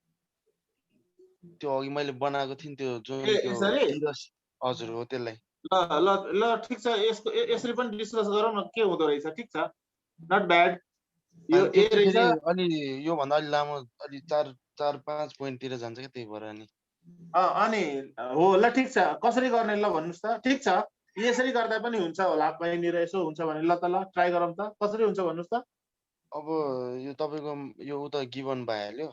त्यो अघि मैले बनाएको थिएँ त्यो जुन त्यो हजुर हो त्यसलाई ल ठीक छ यसको यसरी पनि डिस्कस गरौँ न के हुँदो रहेछ ठीक छ नट ब्याड यो अनि त्यो ए चाहिँ रहेछ। फेरि अलि योभन्दा अलि लामो अलि 4-5 पोइन्टतिर जान्छ क्या, त्यही भएर अनि अनि हो ल ठिक छ, कसरी गर्ने ल भन्नुहोस् त। ठिक छ, यसरी गर्दा पनि हुन्छ होला, कहीँनिर यसो हुन्छ भने ल त ल ट्राई गरौँ त, कसरी हुन्छ भन्नुहोस् त। अब यो तपाईँको यो उता गिभन भइहाल्यो।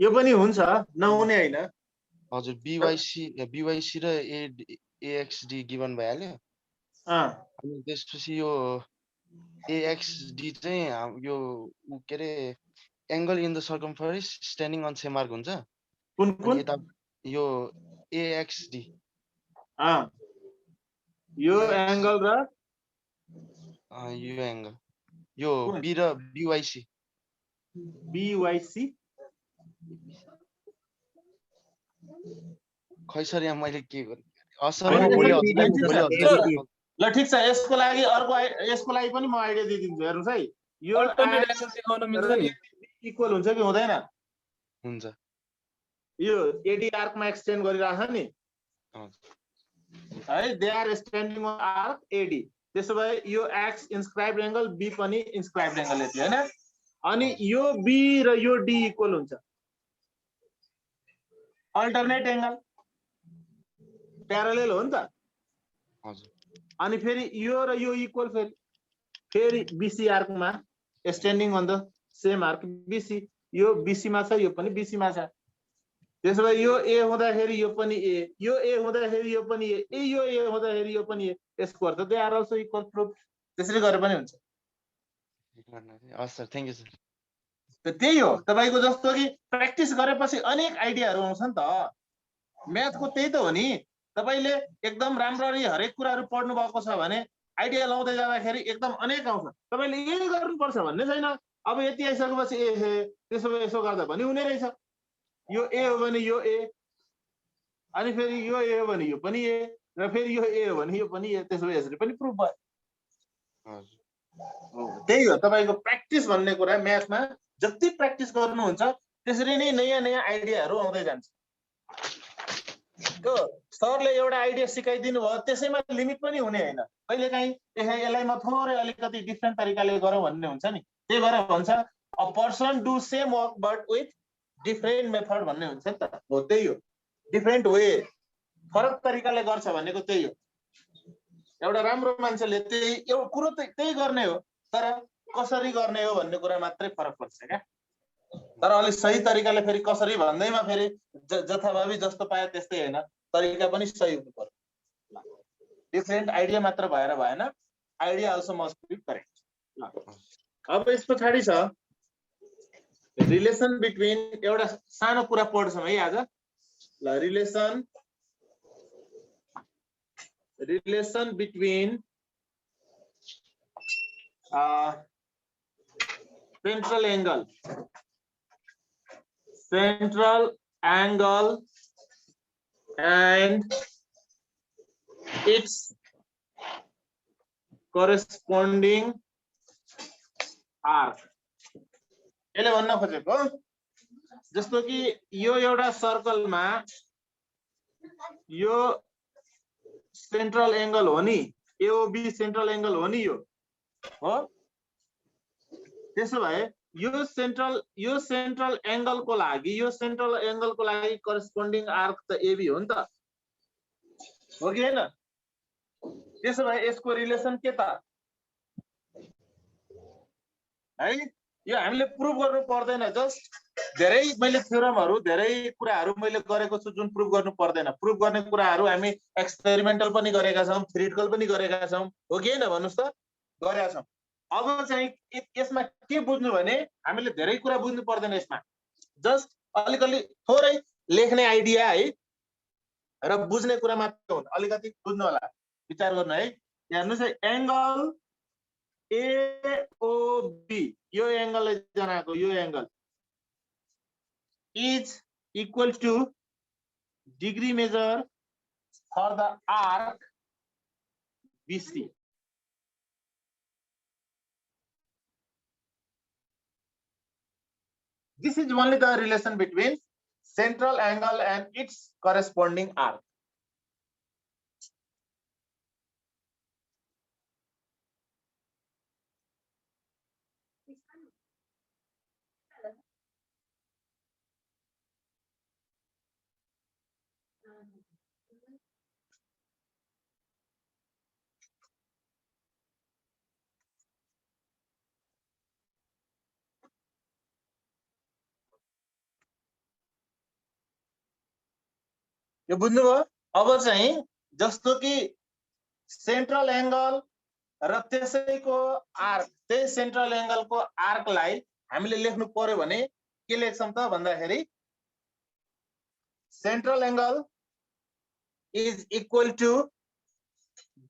यो पनि हुन्छ, नहुने होइन। हजुर, BYC र AXD गिभन भइहाल्यो। अनि त्यसपछि यो AXD चाहिँ यो के अरे angle in the circumference standing on same arc हुन्छ। कुन अनि कुन यता यो AXD यो एंगल र यो एङ्गल यो कुन? B र BYC BYC खै सर यहाँ मैले के गरेँ होइन, सर भोलि यसरी हजुर ठिक भोलि छ, हजुर ल ठिक छ, यसको लागि अर्को यसको लागि पनि म आइडिया दिइदिन्छु। हेर्नुहोस् है, यो अल्टरनेट एंगल देखाउन मिल्छ नि। इक्वल हुन्छ कि हुँदैन? हुन्छ। यो एडी आर्कमा एक्सटेन्ड गरिरहेछ नि है, they are standing on arc AD. त्यसो भए यो एक्स इन्स्क्राइब्ड एंगल, बी पनि इन्स्क्राइब्ड एंगल यति हैन। अनि यो बी र यो डी इक्वल हुन्छ, अल्टरनेट एंगल प्यारालेल हो नि त। हजुर। अनि फेरि यो र यो इक्वल, फेरि बीसी आर्कमा standing on the same arc BC, यो बीसी मा छ, यो पनि बीसी मा छ। त्यसो भए यो ए हुँदाखेरि यो पनि ए, यो ए हुँदाखेरि यो पनि ए, यो ए हुँदाखेरि यो पनि ए, यसको अर्थ they are also equal proof. त्यसरी गरे पनि हुन्छ। हस् सर, थ्यांक यू सर। त्यही हो, तपाईको जस्तो कि प्र्याक्टिस गरेपछि अनेक आइडियाहरू आउँछ नि त। म्याथको त्यही त हो नि, तपाईले एकदम राम्ररी हरेक कुराहरू पढ्नु भएको छ भने आइडिया लाउँदै जाँदाखेरि एकदम अनेक आउँछ। तपाईले यही गर्नुपर्छ भन्ने छैन। अब यति आइसकेपछि ए हे त्यसो भए यसो गर्दा पनि हुने रहेछ। यो ए हो भने यो ए, अनि फेरि यो ए हो भने यो पनि ए, र फेरि यो ए हो भने यो पनि ए, त्यसो भए यसरी पनि प्रुफ भयो। त्यही हो तपाईको प्र्याक्टिस भन्ने कुरा। म्याथमा जति प्र्याक्टिस गर्नुहुन्छ त्यसरी नै नयाँ नयाँ आइडियाहरू आउँदै जान्छ। त्यो सरले एउटा आइडिया सिकाइदिनु भयो, त्यसैमा लिमिट पनि हुने होइन। कहिलेकाहीँ यसलाई म थोरै अलिकति डिफ्रेन्ट तरिकाले गरौँ भन्ने हुन्छ नि। त्यही भएर भन्छ a person do same work but with different method भन्ने हुन्छ नि त। हो त्यही हो, डिफ्रेन्ट वे, फरक तरिकाले गर्छ भनेको त्यही हो। एउटा राम्रो मान्छेले त्यही एउटा कुरो त्यही गर्ने हो, तर कसरी गर्ने हो भन्ने कुरा मात्रै फरक पर्छ क्या। तर अलि सही तरिकाले फेरि कसरी भन्दैमा फेरि जथाभावी जस्तो पाए त्यस्तै हैन, तरिका पनि सही हुनु पर्यो। डिफरेन्ट आइडिया मात्र भएर भएन, idea also must be correct. अब यस पछाडि छ रिलेसन बिट्विन, एउटा सानो कुरा पढ्छौँ है आज। ल relation between central angle and its corresponding arc। यसले भन्न खोजेको जस्तो कि यो एउटा सर्कलमा यो सेन्ट्रल एंगल हो नि, एओबी सेन्ट्रल एंगल हो नि, यो हो। त्यसो भए यो सेन्ट्रल एंगल को लागि, यो सेन्ट्रल एंगल को लागि करेस्पोन्डिङ आर्क त एबी हो नि त, हो कि हैन? त्यसो भए यसको रिलेसन के त है? यो हामीले प्रुफ गर्नु पर्दैन, जस्ट धेरै मैले थ्योरमहरु धेरै कुराहरु मैले गरेको छु जुन प्रुफ गर्नु पर्दैन। प्रुफ गर्ने कुराहरु हामी एक्सपेरिमेन्टल पनि गरेका छौं, थ्योरिटिकल पनि गरेका छौं, हो कि हैन भन्नुस् त? गरेका छौं। अब चाहिँ यसमा के बुझ्नु भने हामीले धेरै कुरा बुझ्नु पर्दैन यसमा, जस्ट अलिकति थोरै लेख्ने आइडिया है र बुझ्ने कुरा मात्र हो। अलिकति बुझ्नु होला, विचार गर्नु है। हेर्नुस् है, एंगल एओबी, यो एंगल जनाको यो angle is equal to degree measure for the arc BC। This is only the relation between central angle and its corresponding arc। यो बुझ्नुभयो? अब चाहिँ जस्तो कि सेन्ट्रल एंगल र त्यसैको आर्क, त्यही सेन्ट्रल एंगलको आर्कलाई हामीले लेख्नु पर्यो भने के लेख्छौं त भन्दाखेरि central angle is equal to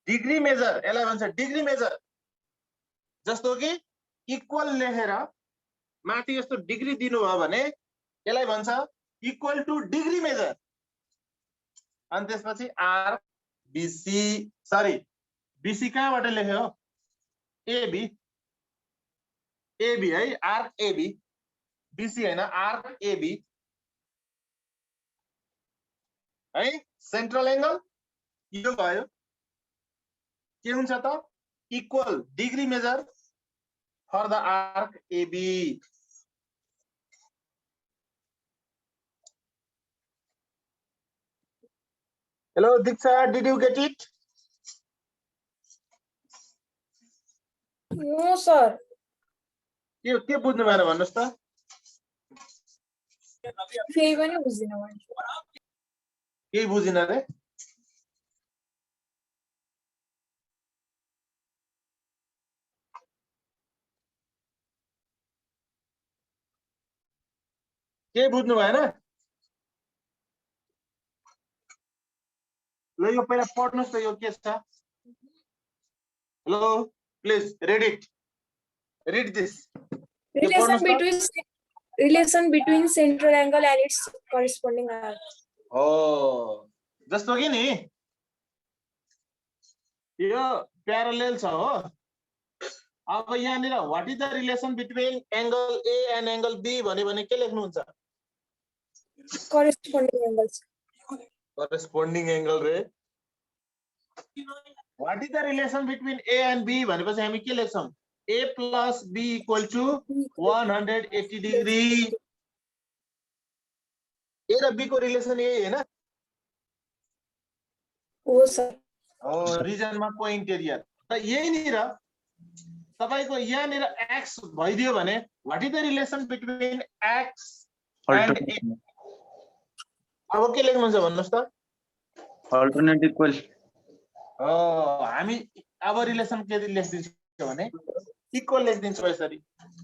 degree measure, यसलाई भन्छ डिग्री मेजर। जस्तो कि इक्वल लेखेर माथि यस्तो डिग्री दिनुभयो भने यसलाई भन्छ इक्वल टु डिग्री मेजर। अनि त्यसपछि आर्क बीसी, सरी बीसी कहाँबाट लेख्यो? एबी, एबी है, आर्क एबी, बीसी हैन, आर्क एबी है। सेन्ट्रल एंगल यो भयो, के हुन्छ त? Equal degree measure for the arc AB. Hello Diksha, did you get it? No sir. के बुझ्नु भएन भन्नुस् त? फेरि पनि बुझिन मैले। केही बुझिन रे? के बुझ्नु भएन? ल यो पहिला पढ्नुस् त, यो के छ? Hello please read it, read this. Relation between central angle and its corresponding arc. हो, जस्तो कि नि यो प्यारालेल छ हो। अब यहाँनिर what is the relation between angle A and angle B भन्यो भने के लेख्नुहुन्छ? Corresponding angles. corresponding angle रे। What is the relation between A and B भनेपछि हामी के लेख्छौं? A plus B equal to 180 degree। A र B को रिलेसन यही हैन? हो सर। हो, रिजनमा पोइन्ट एरिया। त यही नि र तपाईको यहाँनिर x भइदियो भने what is the relation between x and A? अब के लेख्नुहुन्छ भन्नुस् त? Alternate equal. हामी अब रिलेसन के लेख्दिन्छौँ भने इक्वल लेख्दिन्छौँ यसरी।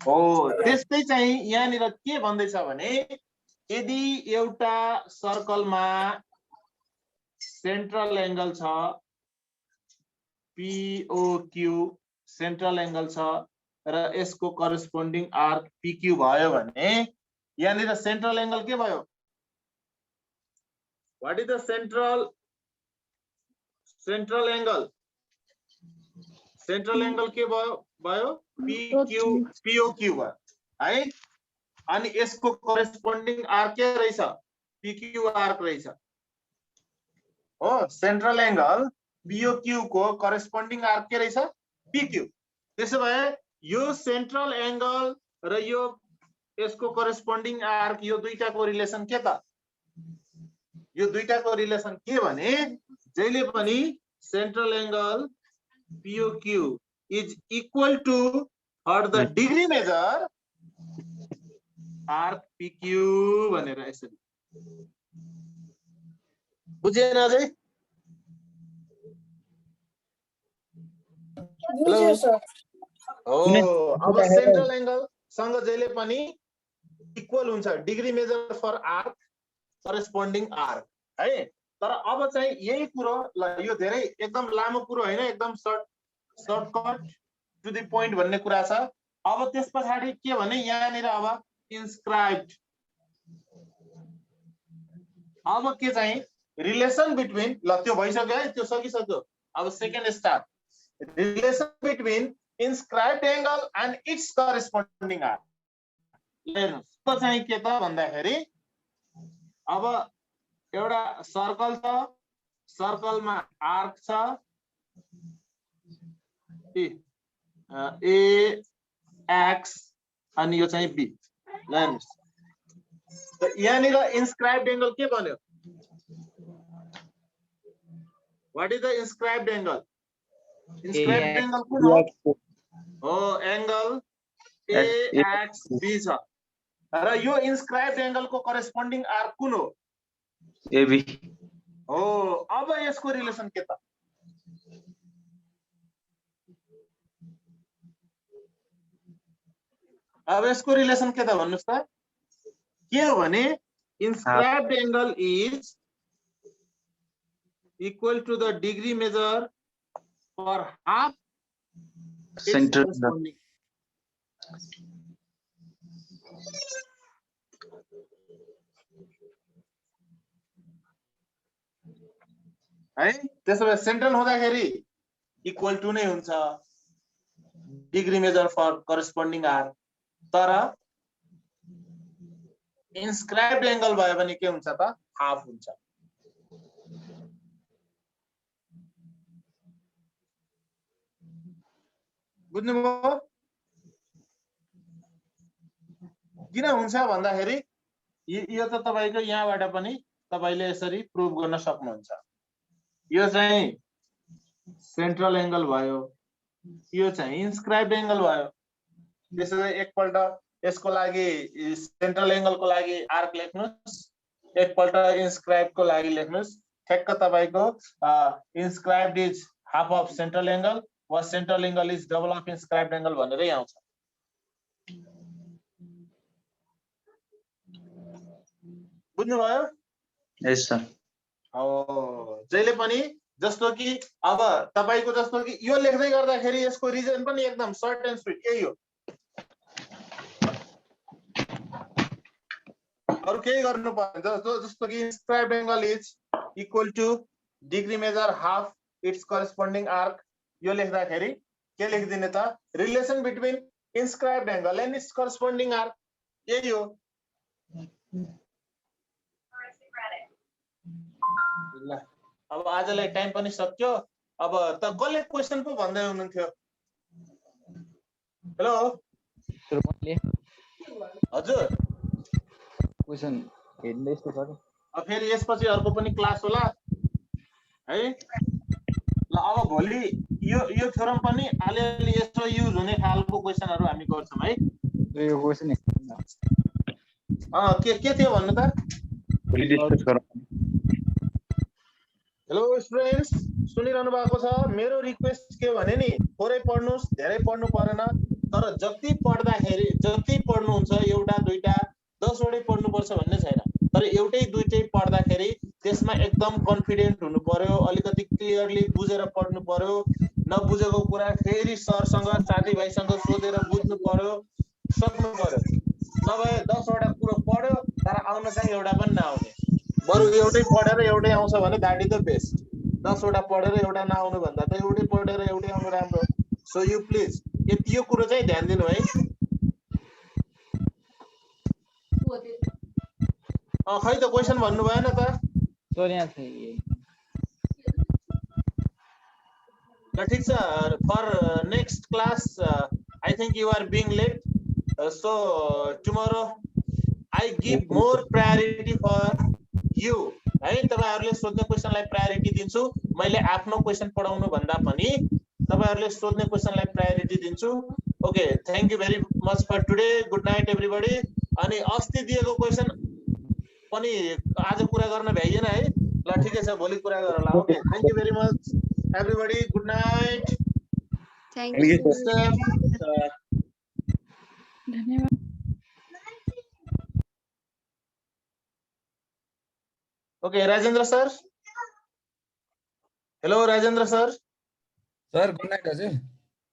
हो, त्यस्तै चाहिँ यहाँनिर के भन्दैछ भने यदि एउटा सर्कलमा सेन्ट्रल एंगल छ POQ, सेन्ट्रल एंगल छ र यसको करस्पोन्डिङ आर्क PQ भयो भने यहाँनिर सेन्ट्रल एंगल के भयो? What is the central angle? Central angle के भयो? POQ भयो है। अनि यसको करस्पोन्डिङ आर्क के रहेछ? PQ आर्क रहेछ हो। सेन्ट्रल एंगल POQ को करस्पोन्डिङ आर्क के रहेछ? PQ। त्यसो भए यो सेन्ट्रल एंगल र यो यसको करस्पोन्डिङ आर्क, यो दुईटाको रिलेसन के त? यो दुईटाको रिलेसन के भने जहिले पनि central angle POQ is equal to for the degree measure arc PQ भनेर यसरी बुझेन अझै? बुझ्यो सर। हो, अब सेन्ट्रल एंगल सँग जहिले पनि इक्वल हुन्छ degree measure for arc corresponding arc है। तर अब चाहिँ यही कुरो, ल यो धेरै एकदम लामो कुरो हैन, एकदम सर्टकट टु द पोइन्ट भन्ने कुरा छ। अब त्यसपछि के भने यहाँनिर अब इन्स्क्राइब्ड, अब के चाहिँ रिलेसन बिट्विन, ल त्यो भइसक्यो है, त्यो सकिसक्यो। अब second start, relation between inscribed angle and it's corresponding arc. हेर्नुस् त चाहिँ के त भन्दाखेरि अब एउटा सर्कल छ, सर्कलमा आर्क छ ए एक्स अनि यो चाहिँ बी। ल हेर्नुस् त यहाँनिर इन्स्क्राइब्ड एंगल के बन्यो? What is the inscribed angle? Inscribed angle कुन हो? हो angle AXB छ र यो inscribed angle को corresponding arc कुन हो? AB. हो अब यसको रिलेसन के त? अब यसको रिलेसन के त भन्नुस् त? के हो भने inscribed angle is equal to the degree measure for half its Center. corresponding. है त्यसो भए सेन्ट्रल हुँदाखेरि इक्वल टु नै हुन्छ degree measure for corresponding arc तर इन्स्क्राइब्ड एंगल भयो भने के हुन्छ त हाफ हुन्छ बुझ्नुभयो किन हुन्छ भन्दाखेरि यो त तपाईको यहाँबाट पनि तपाईले यसरी प्रुभ गर्न सक्नुहुन्छ यो चाहिँ सेन्ट्रल एंगल भयो यो चाहिँ इन्स्क्राइब्ड एंगल भयो त्यसैले एकपल्ट यसको लागि सेन्ट्रल एंगल को लागि आर्क लेख्नुस् एकपल्ट इन्स्क्राइब्ड को लागि लेख्नुस् ठ्याक्क तपाईको inscribed is half of central angle वा central angle is double of inscribed angle भनेरै आउँछ बुझ्नुभयो यस सर जहिले पनि जस्तो कि अब तपाईको जस्तो कि यो लेख्दै गर्दाखेरि यसको रिजन पनि एकदम सर्ट एन्ड स्वीट यही हो अरु केही गर्नु पर्दैन जस्तो कि inscribed angle is equal to degree measure half its corresponding arc यो लेख्दाखेरि के लेखिदिने त relation between inscribed angle and its corresponding arc यही हो ल अब आजलाई टाइम पनि सक्यो अब त कसले क्वेशन पो भन्दै हुनुहुन्थ्यो हेलो सर मैले हजुर क्वेशन हेर्दै यस्तो छ अब फेरि यसपछि अर्को पनि क्लास होला है ल अब भोलि यो थ्योरम पनि अलिअलि यसो युज हुने खालको क्वेशनहरु हामी गर्छौं है यो क्वेशन के थियो भन्नु त भोलि डिस्कस गरौँ हेलो स्टुडेन्ट्स सुनिरहनु भएको छ मेरो रिक्वेस्ट के भने नि थोरै पढ्नुस् धेरै पढ्नु परेन तर जति पढ्दाखेरि जति पढ्नुहुन्छ एउटा दुईटा 10 वटै पढ्नु पर्छ भन्ने छैन तर एउटै दुईटै पढ्दाखेरि त्यसमा एकदम कन्फिडेन्ट हुनु पर्यो अलिकति क्लियरली बुझेर पढ्नु पर्यो नबुझेको कुरा फेरि सरसँग साथीभाइसँग सोधेर बुझ्नु पर्यो सक्नु पर्यो नभए 10 वटा कुरो पढ्यो तर आउन चाहिँ एउटा पनि नआउने बरु एउटै पढेर एउटै आउँछ भने द्याट इज द बेस्ट 10 वटा पढेर एउटा नआउनु भन्दा त एउटै पढेर एउटै आउनु राम्रो सो यु प्लिज यो कुरो चाहिँ ध्यान दिनु है खै त क्वेशन भन्नु भएन त सर यहाँ छ ल ठीक छ for next class I think you are being late so tomorrow I give more priority for you है तपाईहरुले सोध्ने क्वेशनलाई प्रायोरिटी दिन्छु मैले आफ्नो क्वेशन पढाउनु भन्दा पनि तपाईहरुले सोध्ने क्वेशनलाई प्रायोरिटी दिन्छु okay thank you very much for today good night everybody अनि अस्ति दिएको क्वेशन पनि आज कुरा गर्न भ्याइएन है ल ठिकै छ भोलि कुरा गरौँला okay thank you very much everybody good night Thank you. धन्यवाद okay Rajendra sir hello Rajendra sir sir good night हजुर